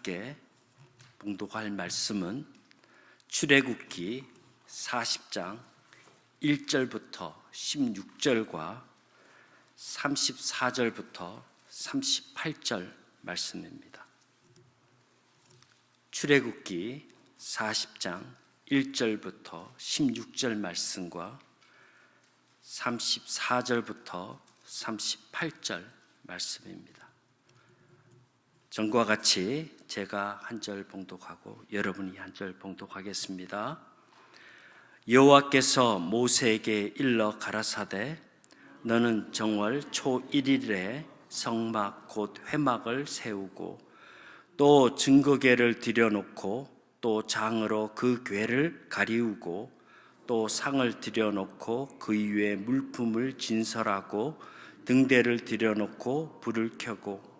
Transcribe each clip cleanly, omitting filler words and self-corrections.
함께 봉독할 말씀은 출애굽기 40장 1절부터 16절과 34절부터 38절 말씀입니다. 출애굽기 40장 1절부터 16절 말씀과 34절부터 38절 말씀입니다. 전과 같이 제가 한 절 봉독하고 여러분이 한 절 봉독하겠습니다. 여호와께서 모세에게 일러 가라사대 너는 정월 초 1일에 성막 곧 회막을 세우고 또 증거궤를 들여놓고 또 장으로 그 궤를 가리우고 또 상을 들여놓고 그 위에 물품을 진설하고 등대를 들여놓고 불을 켜고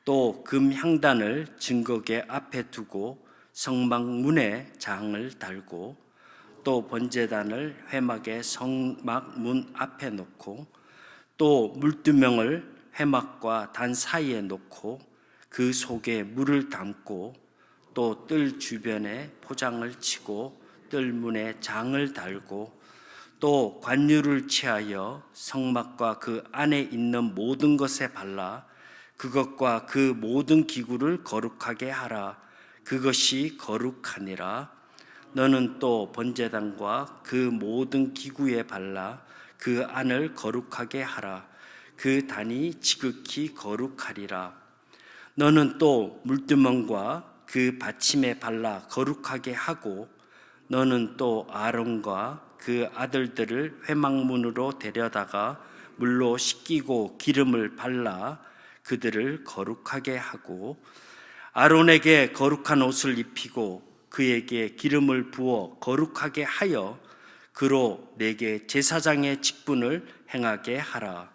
또 금 향단을 증거궤 앞에 두고 성막 문에 장을 달고 또 번제단을 회막의 성막 문 앞에 놓고 또 물두멍을 회막과 단 사이에 놓고 그 속에 물을 담고 또 뜰 주변에 포장을 치고 뜰 문에 장을 달고 또 관유를 취하여 성막과 그 안에 있는 모든 것에 발라 그것과 그 모든 기구를 거룩하게 하라. 그것이 거룩하니라. 너는 또 번제단과 그 모든 기구에 발라 그 안을 거룩하게 하라. 그 단이 지극히 거룩하리라. 너는 또 물두멍과 그 받침에 발라 거룩하게 하고 너는 또 아론과 그 아들들을 회막문으로 데려다가 물로 씻기고 기름을 발라 그들을 거룩하게 하고 아론에게 거룩한 옷을 입히고 그에게 기름을 부어 거룩하게 하여 그로 내게 제사장의 직분을 행하게 하라.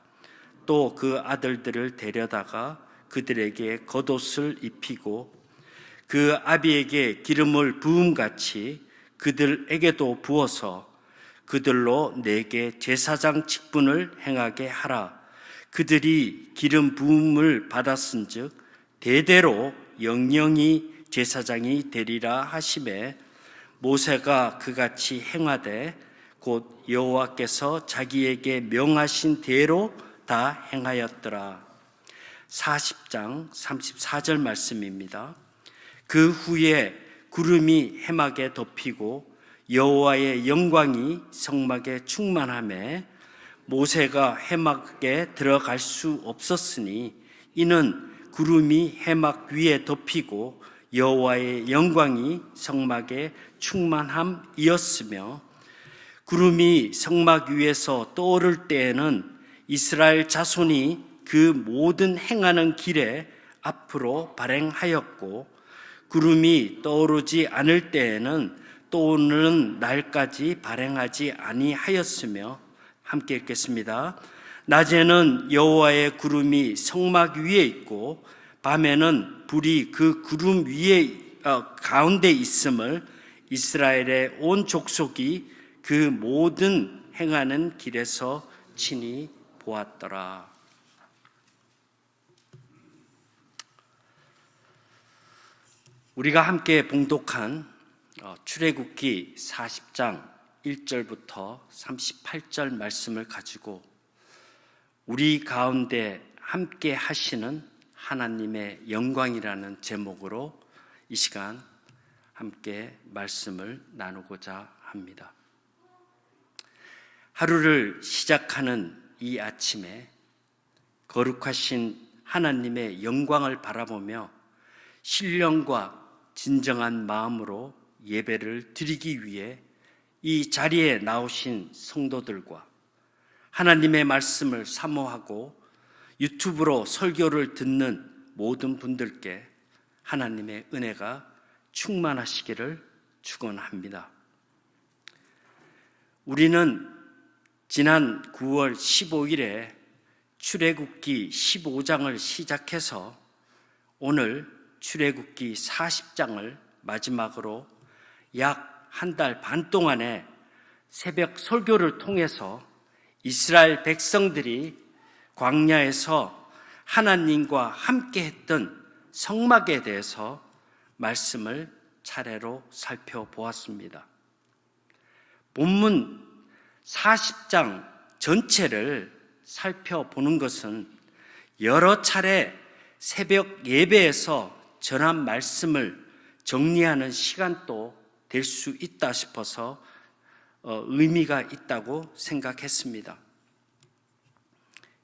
또 그 아들들을 데려다가 그들에게 겉옷을 입히고 그 아비에게 기름을 부음같이 그들에게도 부어서 그들로 내게 제사장 직분을 행하게 하라. 그들이 기름 부음을 받았은즉 대대로 영영이 제사장이 되리라 하시매 모세가 그같이 행하되 곧 여호와께서 자기에게 명하신 대로 다 행하였더라. 40장 34절 말씀입니다. 그 후에 구름이 회막에 덮이고 여호와의 영광이 성막에 충만하매 모세가 회막에 들어갈 수 없었으니 이는 구름이 회막 위에 덮이고 여호와의 영광이 성막에 충만함이었으며 구름이 성막 위에서 떠오를 때에는 이스라엘 자손이 그 모든 행하는 길에 앞으로 발행하였고 구름이 떠오르지 않을 때에는 떠오르는 날까지 발행하지 아니하였으며 함께 읽겠습니다. 낮에는 여호와의 구름이 성막 위에 있고 밤에는 불이 그 구름 위에 가운데 있음을 이스라엘의 온 족속이 그 모든 행하는 길에서 친히 보았더라. 우리가 함께 봉독한 출애굽기 40장 1절부터 38절 말씀을 가지고 우리 가운데 함께 하시는 하나님의 영광이라는 제목으로 이 시간 함께 말씀을 나누고자 합니다. 하루를 시작하는 이 아침에 거룩하신 하나님의 영광을 바라보며 신령과 진정한 마음으로 예배를 드리기 위해 이 자리에 나오신 성도들과 하나님의 말씀을 사모하고 유튜브로 설교를 듣는 모든 분들께 하나님의 은혜가 충만하시기를 축원합니다. 우리는 지난 9월 15일에 출애굽기 15장을 시작해서 오늘 출애굽기 40장을 마지막으로 약 한 달 반 동안의 새벽 설교를 통해서 이스라엘 백성들이 광야에서 하나님과 함께 했던 성막에 대해서 말씀을 차례로 살펴보았습니다. 본문 40장 전체를 살펴보는 것은 여러 차례 새벽 예배에서 전한 말씀을 정리하는 시간도 될 수 있다 싶어서 의미가 있다고 생각했습니다.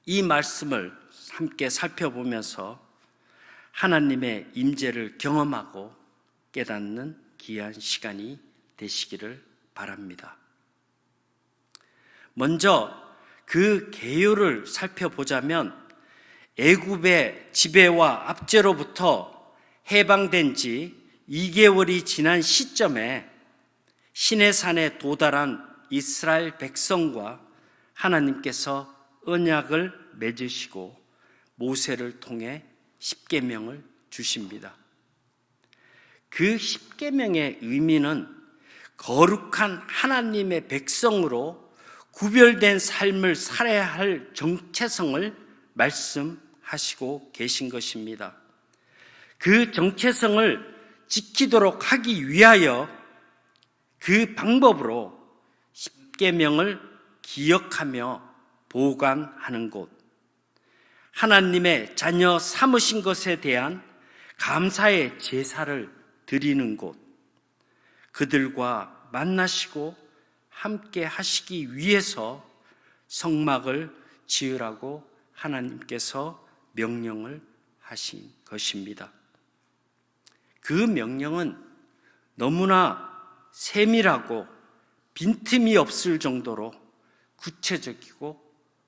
이 말씀을 함께 살펴보면서 하나님의 임재를 경험하고 깨닫는 귀한 시간이 되시기를 바랍니다. 먼저 그 개요를 살펴보자면 애굽의 지배와 압제로부터 해방된 지 2개월이 지난 시점에 시내산에 도달한 이스라엘 백성과 하나님께서 언약을 맺으시고 모세를 통해 십계명을 주십니다. 그 십계명의 의미는 거룩한 하나님의 백성으로 구별된 삶을 살아야 할 정체성을 말씀하시고 계신 것입니다. 그 정체성을 지키도록 하기 위하여 그 방법으로 십계명을 기억하며 보관하는 곳, 하나님의 자녀 삼으신 것에 대한 감사의 제사를 드리는 곳, 그들과 만나시고 함께 하시기 위해서 성막을 지으라고 하나님께서 명령을 하신 것입니다. 그 명령은 너무나 세밀하고 빈틈이 없을 정도로 구체적이고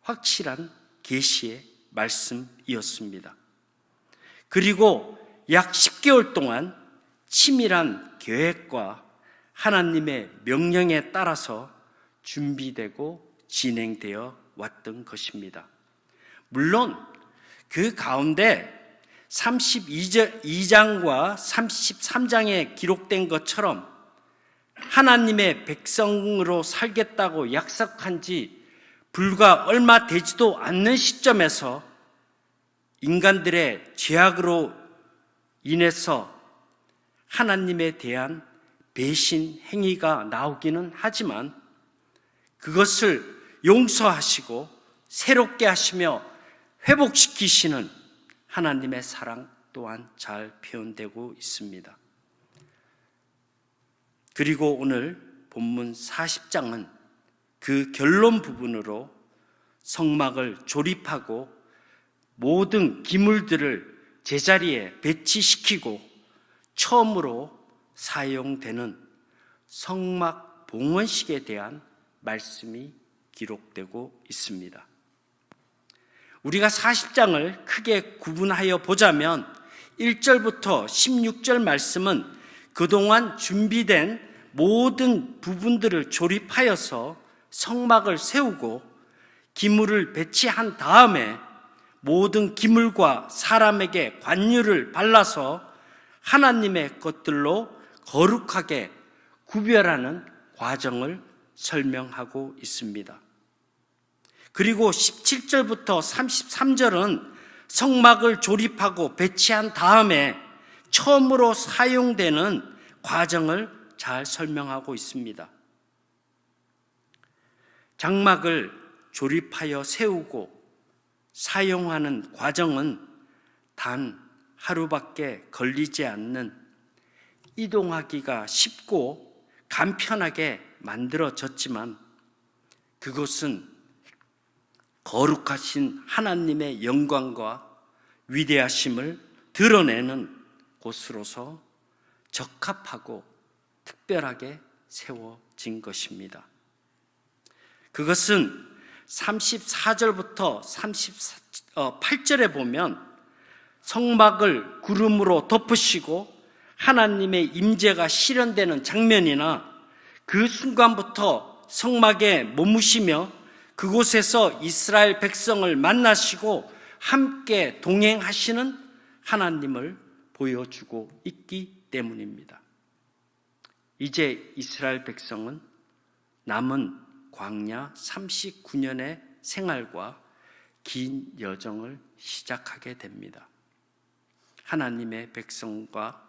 확실한 계시의 말씀이었습니다. 그리고 약 10개월 동안 치밀한 계획과 하나님의 명령에 따라서 준비되고 진행되어 왔던 것입니다. 물론 그 가운데 32장과 33장에 기록된 것처럼 하나님의 백성으로 살겠다고 약속한 지 불과 얼마 되지도 않는 시점에서 인간들의 죄악으로 인해서 하나님에 대한 배신 행위가 나오기는 하지만 그것을 용서하시고 새롭게 하시며 회복시키시는 하나님의 사랑 또한 잘 표현되고 있습니다. 그리고 오늘 본문 40장은 그 결론 부분으로 성막을 조립하고 모든 기물들을 제자리에 배치시키고 처음으로 사용되는 성막 봉헌식에 대한 말씀이 기록되고 있습니다. 우리가 40장을 크게 구분하여 보자면 1절부터 16절 말씀은 그동안 준비된 모든 부분들을 조립하여서 성막을 세우고 기물을 배치한 다음에 모든 기물과 사람에게 관유를 발라서 하나님의 것들로 거룩하게 구별하는 과정을 설명하고 있습니다. 그리고 17절부터 33절은 성막을 조립하고 배치한 다음에 처음으로 사용되는 과정을 잘 설명하고 있습니다. 장막을 조립하여 세우고 사용하는 과정은 단 하루밖에 걸리지 않는 이동하기가 쉽고 간편하게 만들어졌지만 그것은 거룩하신 하나님의 영광과 위대하심을 드러내는 곳으로서 적합하고 특별하게 세워진 것입니다. 그것은 34절부터 38절에 보면 성막을 구름으로 덮으시고 하나님의 임재가 실현되는 장면이나 그 순간부터 성막에 머무시며 그곳에서 이스라엘 백성을 만나시고 함께 동행하시는 하나님을 보여주고 있기 때문입니다. 이제 이스라엘 백성은 남은 광야 39년의 생활과 긴 여정을 시작하게 됩니다. 하나님의 백성과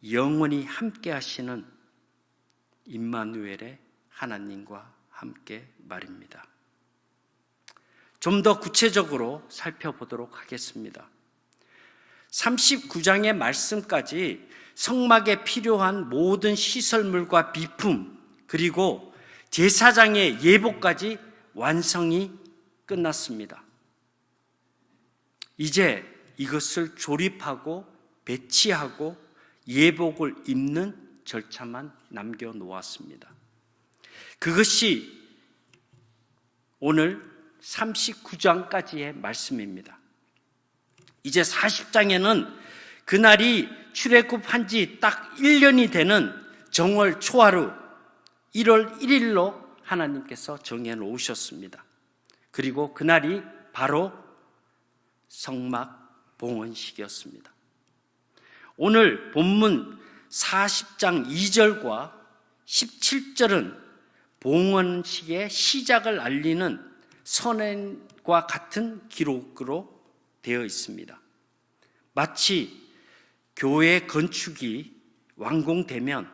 영원히 함께 하시는 임마누엘의 하나님과 함께 말입니다. 좀 더 구체적으로 살펴보도록 하겠습니다. 39장의 말씀까지 성막에 필요한 모든 시설물과 비품, 그리고 제사장의 예복까지 완성이 끝났습니다. 이제 이것을 조립하고 배치하고 예복을 입는 절차만 남겨놓았습니다. 그것이 오늘 39장까지의 말씀입니다. 이제 40장에는 그날이 출애굽한 지 딱 1년이 되는 정월 초하루 1월 1일로 하나님께서 정해놓으셨습니다. 그리고 그날이 바로 성막 봉헌식이었습니다. 오늘 본문 40장 2절과 17절은 봉헌식의 시작을 알리는 선언과 같은 기록으로 되어 있습니다. 마치 교회 건축이 완공되면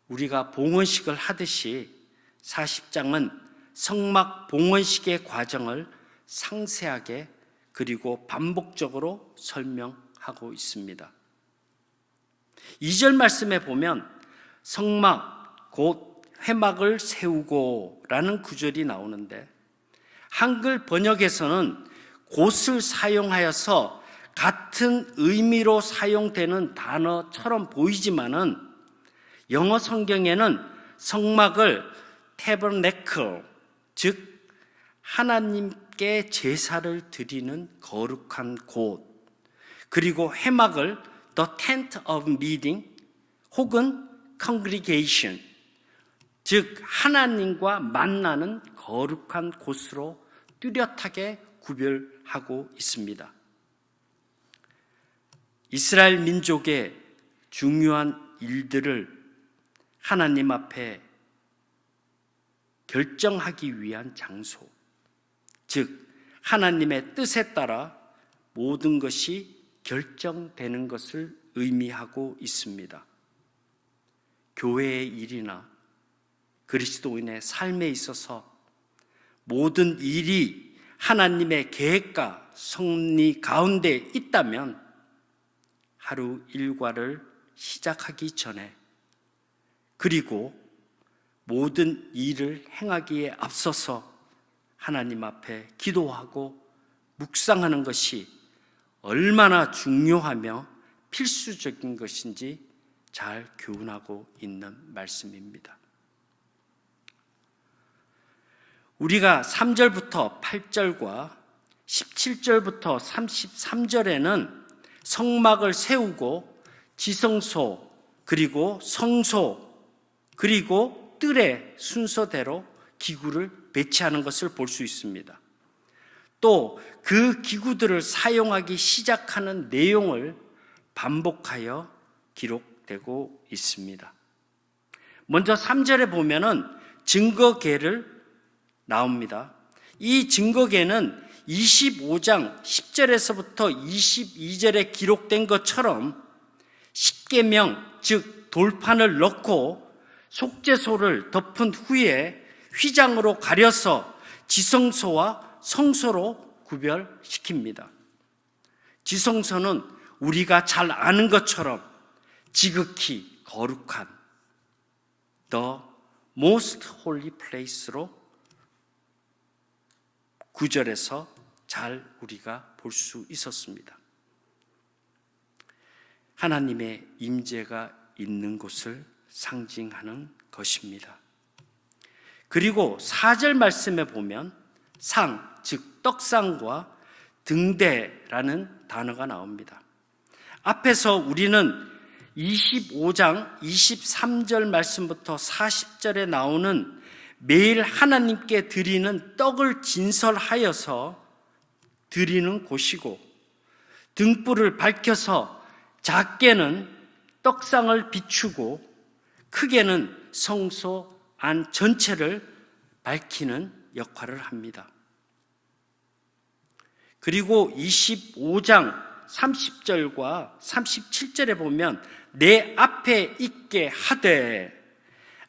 우리가 봉헌식을 하듯이 40장은 성막 봉헌식의 과정을 상세하게 그리고 반복적으로 설명하고 있습니다. 2절 말씀에 보면 성막 곧 회막을 세우고 라는 구절이 나오는데 한글 번역에서는 곧을 사용하여서 같은 의미로 사용되는 단어처럼 보이지만은 영어 성경에는 성막을 tabernacle, 즉 하나님께 제사를 드리는 거룩한 곳, 그리고 회막을 the tent of meeting 혹은 congregation, 즉 하나님과 만나는 거룩한 곳으로 뚜렷하게 구별하고 있습니다. 이스라엘 민족의 중요한 일들을 하나님 앞에 결정하기 위한 장소, 즉 하나님의 뜻에 따라 모든 것이 결정되는 것을 의미하고 있습니다. 교회의 일이나 그리스도인의 삶에 있어서 모든 일이 하나님의 계획과 섭리 가운데 있다면 하루 일과를 시작하기 전에 그리고 모든 일을 행하기에 앞서서 하나님 앞에 기도하고 묵상하는 것이 얼마나 중요하며 필수적인 것인지 잘 교훈하고 있는 말씀입니다. 우리가 3절부터 8절과 17절부터 33절에는 성막을 세우고 지성소 그리고 성소 그리고 뜰의 순서대로 기구를 배치하는 것을 볼 수 있습니다. 또 그 기구들을 사용하기 시작하는 내용을 반복하여 기록되고 있습니다. 먼저 3절에 보면은 증거궤를 나옵니다. 이 증거궤는 25장 10절에서부터 22절에 기록된 것처럼 십계명, 즉 돌판을 넣고 속죄소를 덮은 후에 휘장으로 가려서 지성소와 성소로 구별시킵니다. 지성소는 우리가 잘 아는 것처럼 지극히 거룩한 The Most Holy Place로 9절에서 잘 우리가 볼 수 있었습니다. 하나님의 임재가 있는 곳을 상징하는 것입니다. 그리고 4절 말씀에 보면 상, 즉 떡상과 등대라는 단어가 나옵니다. 앞에서 우리는 25장 23절 말씀부터 40절에 나오는 매일 하나님께 드리는 떡을 진설하여서 드리는 곳이고 등불을 밝혀서 작게는 떡상을 비추고 크게는 성소 안 전체를 밝히는 역할을 합니다. 그리고 25장 30절과 37절에 보면 내 앞에 있게 하되,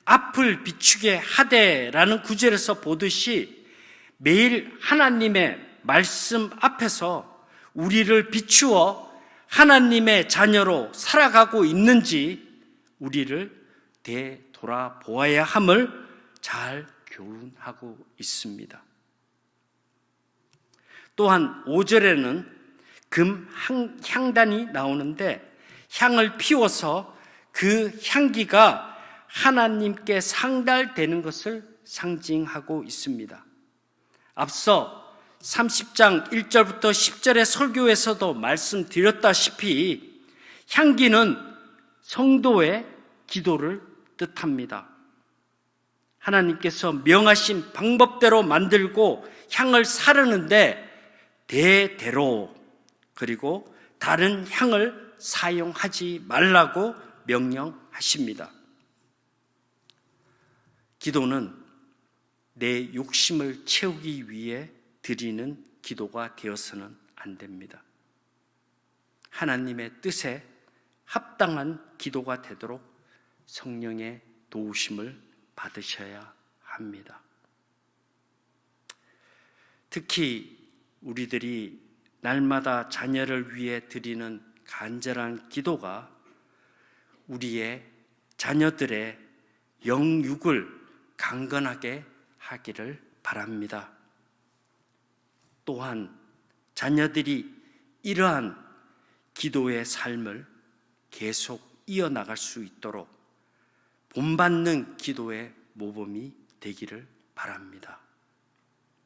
앞을 비추게 하되라는 구절에서 보듯이 매일 하나님의 말씀 앞에서 우리를 비추어 하나님의 자녀로 살아가고 있는지 우리를 되돌아보아야 함을 잘 교훈하고 있습니다. 또한 5절에는 금 향단이 나오는데 향을 피워서 그 향기가 하나님께 상달되는 것을 상징하고 있습니다. 앞서 30장 1절부터 10절의 설교에서도 말씀드렸다시피 향기는 성도의 기도를 뜻합니다. 하나님께서 명하신 방법대로 만들고 향을 사르는데 대대로, 그리고 다른 향을 사용하지 말라고 명령하십니다. 기도는 내 욕심을 채우기 위해 드리는 기도가 되어서는 안 됩니다. 하나님의 뜻에 합당한 기도가 되도록 성령의 도우심을 받으셔야 합니다. 특히 우리들이 날마다 자녀를 위해 드리는 간절한 기도가 우리의 자녀들의 영육을 강건하게 하기를 바랍니다. 또한 자녀들이 이러한 기도의 삶을 계속 이어나갈 수 있도록 본받는 기도의 모범이 되기를 바랍니다.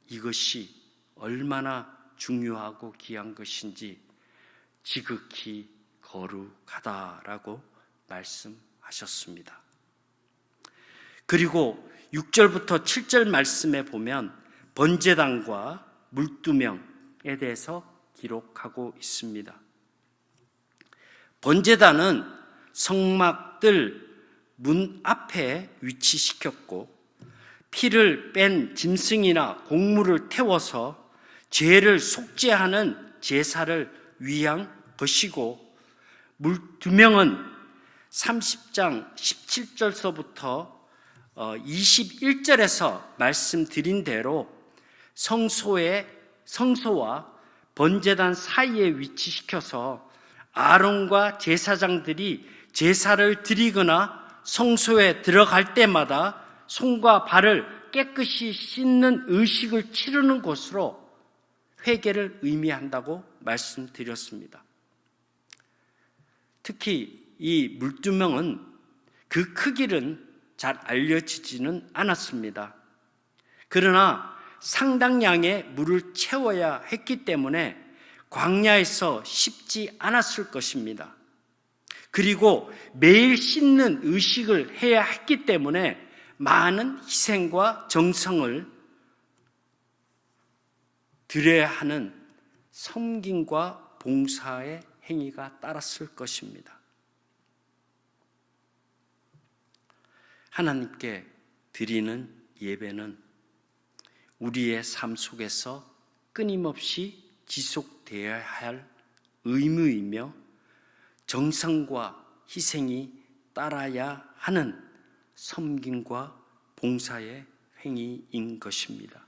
이것이 얼마나 중요하고 귀한 것인지 지극히 거룩하다라고 말씀하셨습니다. 그리고 6절부터 7절 말씀에 보면 번제단과 물두명에 대해서 기록하고 있습니다. 번제단은 성막들 문 앞에 위치시켰고 피를 뺀 짐승이나 곡물을 태워서 죄를 속죄하는 제사를 위한 것이고, 물두명은 30장 17절서부터 21절에서 말씀드린 대로 성소와 번제단 사이에 위치시켜서 아론과 제사장들이 제사를 드리거나 성소에 들어갈 때마다 손과 발을 깨끗이 씻는 의식을 치르는 곳으로 회개를 의미한다고 말씀드렸습니다. 특히 이 물두명은 그 크기는 잘 알려지지는 않았습니다. 그러나 상당량의 물을 채워야 했기 때문에 광야에서 쉽지 않았을 것입니다. 그리고 매일 씻는 의식을 해야 했기 때문에 많은 희생과 정성을 드려야 하는 섬김과 봉사의 행위가 따랐을 것입니다. 하나님께 드리는 예배는 우리의 삶 속에서 끊임없이 지속되어야 할 의무이며 정성과 희생이 따라야 하는 섬김과 봉사의 행위인 것입니다.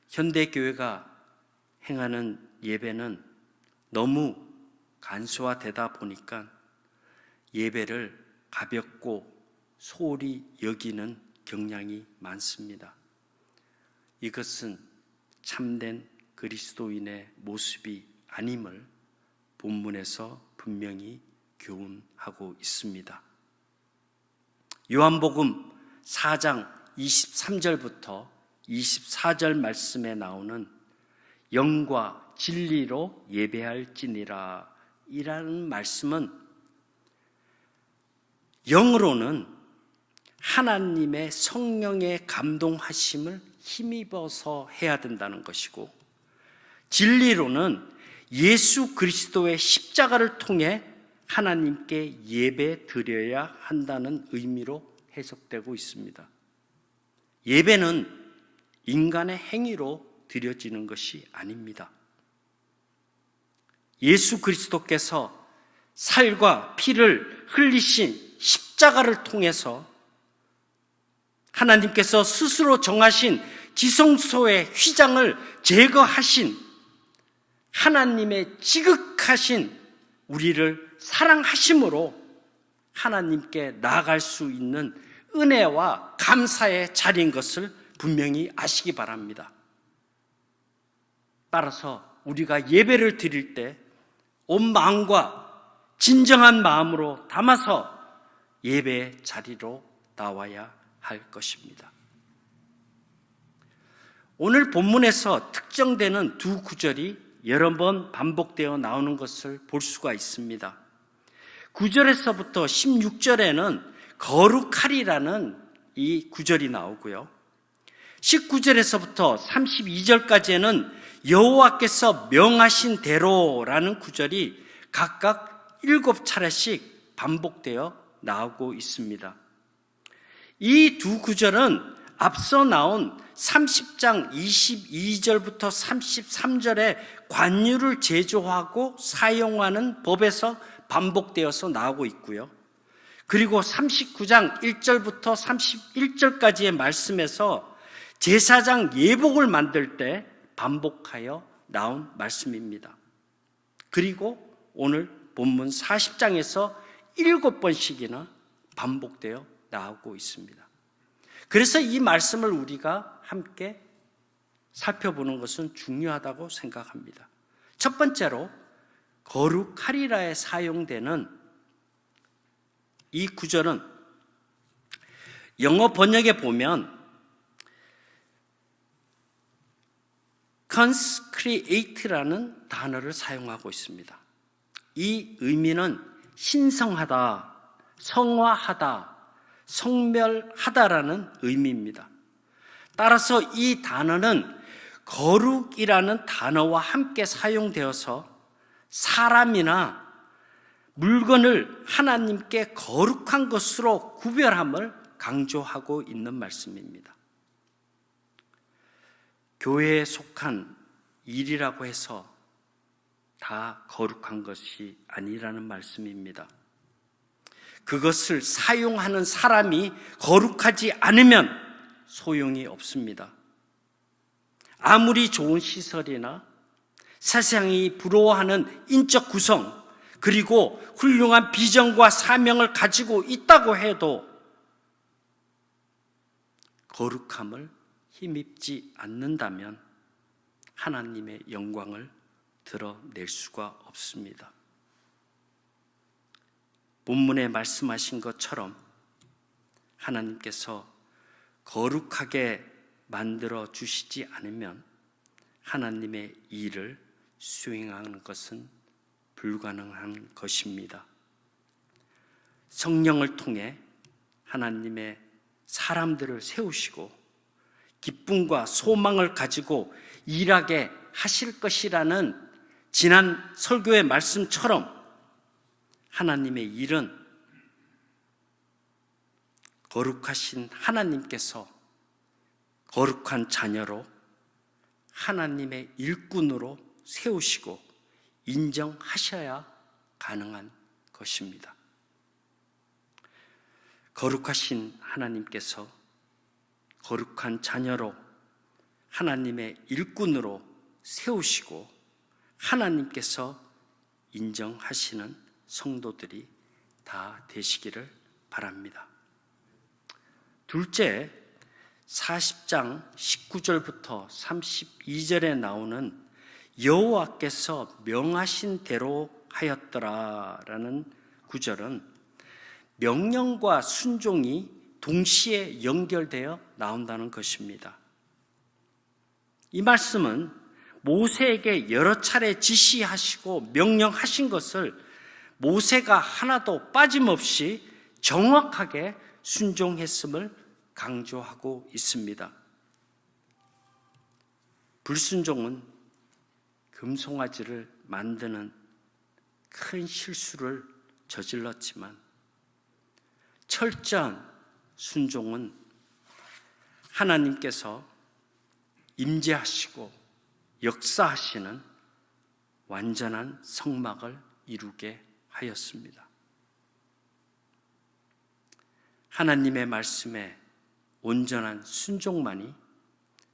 현대교회가 행하는 예배는 너무 간소화되다 보니까 예배를 가볍고 소홀히 여기는 경향이 많습니다. 이것은 참된 그리스도인의 모습이 아님을 본문에서 분명히 교훈하고 있습니다. 요한복음 4장 23절부터 24절 말씀에 나오는 영과 진리로 예배할지니라 이라는 말씀은 영으로는 하나님의 성령의 감동하심을 힘입어서 해야 된다는 것이고, 진리로는 예수 그리스도의 십자가를 통해 하나님께 예배 드려야 한다는 의미로 해석되고 있습니다. 예배는 인간의 행위로 드려지는 것이 아닙니다. 예수 그리스도께서 살과 피를 흘리신 십자가를 통해서 하나님께서 스스로 정하신 지성소의 휘장을 제거하신 하나님의 지극하신 우리를 사랑하심으로 하나님께 나아갈 수 있는 은혜와 감사의 자리인 것을 분명히 아시기 바랍니다. 따라서 우리가 예배를 드릴 때 온 마음과 진정한 마음으로 담아서 예배의 자리로 나와야 할 것입니다. 오늘 본문에서 특정되는 두 구절이 여러 번 반복되어 나오는 것을 볼 수가 있습니다. 9절에서부터 16절에는 거룩하리라는 이 구절이 나오고요. 19절에서부터 32절까지는 여호와께서 명하신 대로라는 구절이 각각 7차례씩 반복되어 나오고 있습니다. 이 두 구절은 앞서 나온 30장 22절부터 33절의 관유를 제조하고 사용하는 법에서 반복되어서 나오고 있고요. 그리고 39장 1절부터 31절까지의 말씀에서 제사장 예복을 만들 때 반복하여 나온 말씀입니다. 그리고 오늘 본문 40장에서 7번씩이나 반복되어 나오고 있습니다. 그래서 이 말씀을 우리가 함께 살펴보는 것은 중요하다고 생각합니다. 첫 번째로 거룩하리라에 사용되는 이 구절은 영어 번역에 보면 consecrate라는 단어를 사용하고 있습니다. 이 의미는 신성하다, 성화하다, 성멸하다라는 의미입니다. 따라서 이 단어는 거룩이라는 단어와 함께 사용되어서 사람이나 물건을 하나님께 거룩한 것으로 구별함을 강조하고 있는 말씀입니다. 교회에 속한 일이라고 해서 다 거룩한 것이 아니라는 말씀입니다. 그것을 사용하는 사람이 거룩하지 않으면 소용이 없습니다. 아무리 좋은 시설이나 세상이 부러워하는 인적 구성, 그리고 훌륭한 비전과 사명을 가지고 있다고 해도 거룩함을 힘입지 않는다면 하나님의 영광을 드러낼 수가 없습니다. 본문에 말씀하신 것처럼 하나님께서 거룩하게 만들어 주시지 않으면 하나님의 일을 수행하는 것은 불가능한 것입니다. 성령을 통해 하나님의 사람들을 세우시고 기쁨과 소망을 가지고 일하게 하실 것이라는 지난 설교의 말씀처럼 하나님의 일은 거룩하신 하나님께서 거룩한 자녀로 하나님의 일꾼으로 세우시고 인정하셔야 가능한 것입니다. 거룩하신 하나님께서 거룩한 자녀로 하나님의 일꾼으로 세우시고 하나님께서 인정하시는 성도들이 다 되시기를 바랍니다. 둘째, 40장 19절부터 32절에 나오는 여호와께서 명하신 대로 하였더라라는 구절은 명령과 순종이 동시에 연결되어 나온다는 것입니다. 이 말씀은 모세에게 여러 차례 지시하시고 명령하신 것을 모세가 하나도 빠짐없이 정확하게 순종했음을 강조하고 있습니다. 불순종은 금송아지를 만드는 큰 실수를 저질렀지만 철저한 순종은 하나님께서 임재하시고 역사하시는 완전한 성막을 이루게 하였습니다. 하나님의 말씀에 온전한 순종만이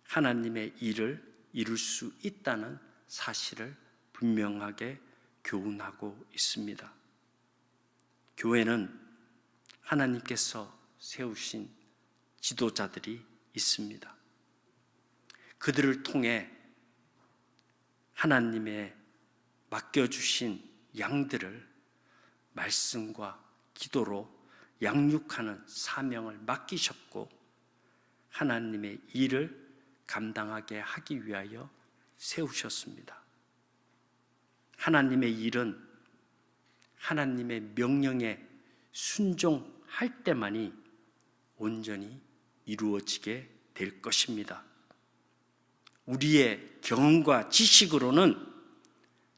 하나님의 일을 이룰 수 있다는 사실을 분명하게 교훈하고 있습니다. 교회는 하나님께서 세우신 지도자들이 있습니다. 그들을 통해 하나님의 맡겨주신 양들을 말씀과 기도로 양육하는 사명을 맡기셨고 하나님의 일을 감당하게 하기 위하여 세우셨습니다. 하나님의 일은 하나님의 명령에 순종할 때만이 온전히 이루어지게 될 것입니다. 우리의 경험과 지식으로는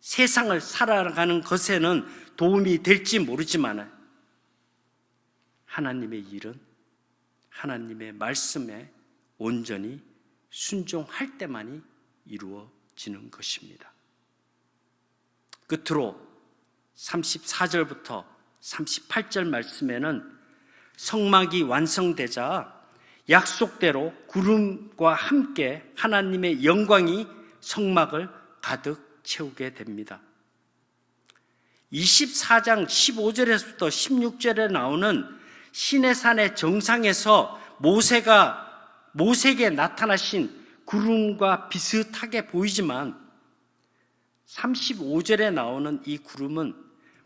세상을 살아가는 것에는 도움이 될지 모르지만 하나님의 일은 하나님의 말씀에 온전히 순종할 때만이 이루어지는 것입니다. 끝으로 34절부터 38절 말씀에는 성막이 완성되자 약속대로 구름과 함께 하나님의 영광이 성막을 가득 채우게 됩니다. 24장 15절에서부터 16절에 나오는 시내산의 정상에서 모세에게 나타나신 구름과 비슷하게 보이지만 35절에 나오는 이 구름은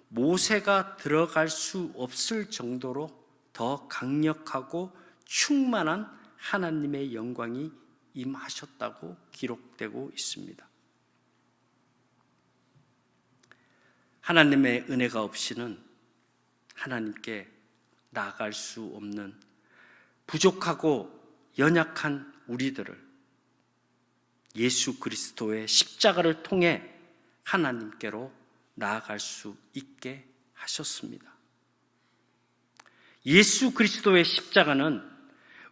모세가 들어갈 수 없을 정도로 더 강력하고 충만한 하나님의 영광이 임하셨다고 기록되고 있습니다. 하나님의 은혜가 없이는 하나님께 나아갈 수 없는 부족하고 연약한 우리들을 예수 그리스도의 십자가를 통해 하나님께로 나아갈 수 있게 하셨습니다. 예수 그리스도의 십자가는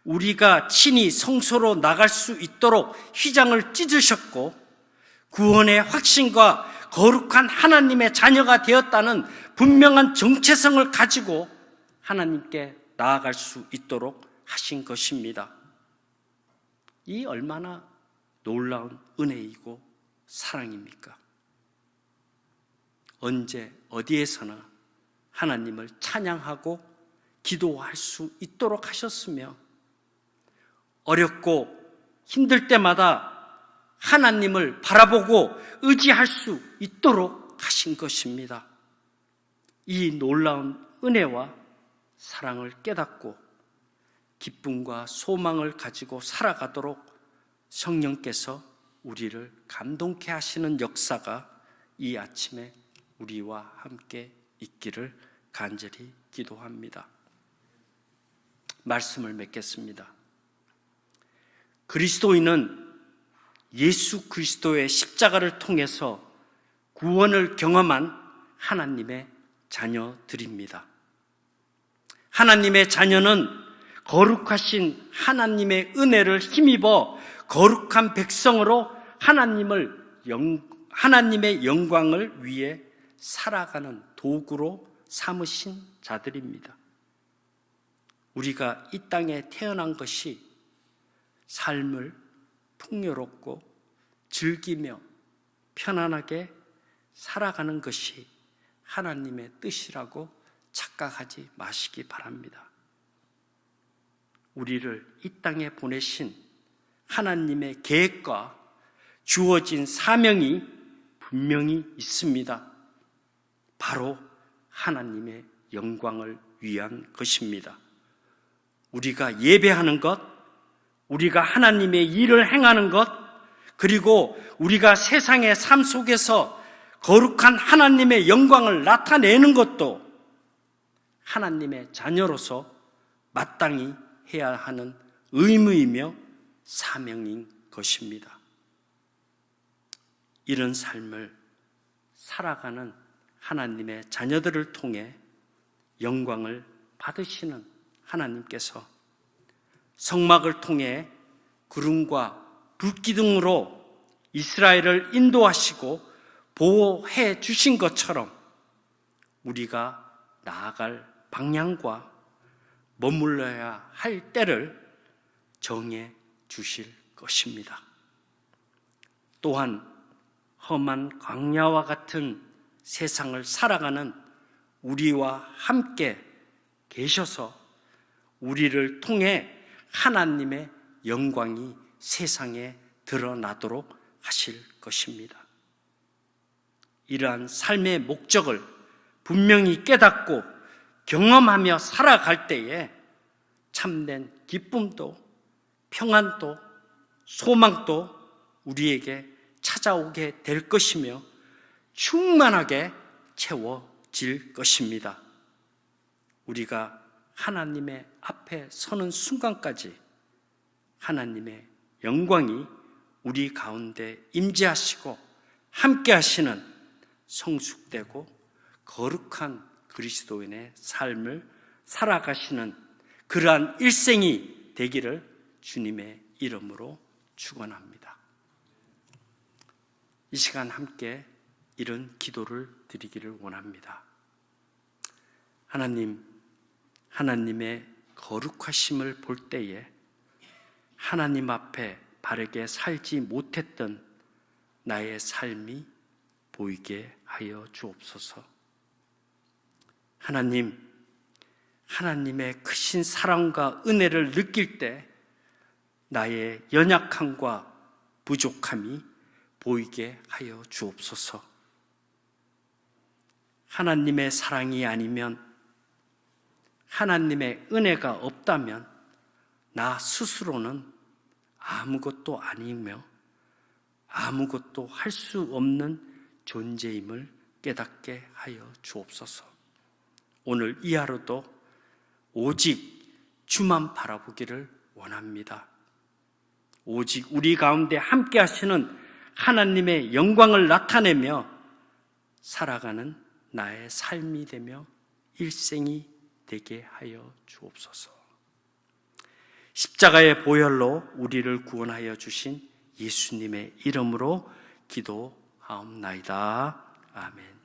우리가 친히 성소로 나갈 수 있도록 휘장을 찢으셨고 구원의 확신과 거룩한 하나님의 자녀가 되었다는 분명한 정체성을 가지고 하나님께 나아갈 수 있도록 하신 것입니다. 이 얼마나 놀라운 은혜이고 사랑입니까? 언제 어디에서나 하나님을 찬양하고 기도할 수 있도록 하셨으며 어렵고 힘들 때마다 하나님을 바라보고 의지할 수 있도록 하신 것입니다. 이 놀라운 은혜와 사랑을 깨닫고 기쁨과 소망을 가지고 살아가도록 성령께서 우리를 감동케 하시는 역사가 이 아침에 우리와 함께 있기를 간절히 기도합니다. 말씀을 맺겠습니다. 그리스도인은 예수 그리스도의 십자가를 통해서 구원을 경험한 하나님의 자녀들입니다. 하나님의 자녀는 거룩하신 하나님의 은혜를 힘입어 거룩한 백성으로 하나님의 영광을 위해 살아가는 도구로 삼으신 자들입니다. 우리가 이 땅에 태어난 것이 삶을 풍요롭고 즐기며 편안하게 살아가는 것이 하나님의 뜻이라고 착각하지 마시기 바랍니다. 우리를 이 땅에 보내신 하나님의 계획과 주어진 사명이 분명히 있습니다. 바로 하나님의 영광을 위한 것입니다. 우리가 예배하는 것, 우리가 하나님의 일을 행하는 것, 그리고 우리가 세상의 삶 속에서 거룩한 하나님의 영광을 나타내는 것도 하나님의 자녀로서 마땅히 해야 하는 의무이며 사명인 것입니다. 이런 삶을 살아가는 하나님의 자녀들을 통해 영광을 받으시는 하나님께서 성막을 통해 구름과 불기둥으로 이스라엘을 인도하시고 보호해 주신 것처럼 우리가 나아갈 방향과 머물러야 할 때를 정해 주실 것입니다. 또한 험한 광야와 같은 세상을 살아가는 우리와 함께 계셔서 우리를 통해 하나님의 영광이 세상에 드러나도록 하실 것입니다. 이러한 삶의 목적을 분명히 깨닫고 경험하며 살아갈 때에 참된 기쁨도 평안도 소망도 우리에게 찾아오게 될 것이며 충만하게 채워질 것입니다. 우리가 하나님의 앞에 서는 순간까지 하나님의 영광이 우리 가운데 임재하시고 함께 하시는 성숙되고 거룩한 그리스도인의 삶을 살아가시는 그러한 일생이 되기를 주님의 이름으로 축원합니다. 이 시간 함께 이런 기도를 드리기를 원합니다. 하나님, 하나님의 거룩하심을 볼 때에 하나님 앞에 바르게 살지 못했던 나의 삶이 보이게 하여 주옵소서. 하나님, 하나님의 크신 사랑과 은혜를 느낄 때 나의 연약함과 부족함이 보이게 하여 주옵소서. 하나님의 사랑이 아니면, 하나님의 은혜가 없다면 나 스스로는 아무것도 아니며 아무것도 할 수 없는 존재임을 깨닫게 하여 주옵소서. 오늘 이 하루도 오직 주만 바라보기를 원합니다. 오직 우리 가운데 함께 하시는 하나님의 영광을 나타내며 살아가는 나의 삶이 되며 일생이 되게 하여 주옵소서. 십자가의 보혈로 우리를 구원하여 주신 예수님의 이름으로 기도하옵나이다. 아멘.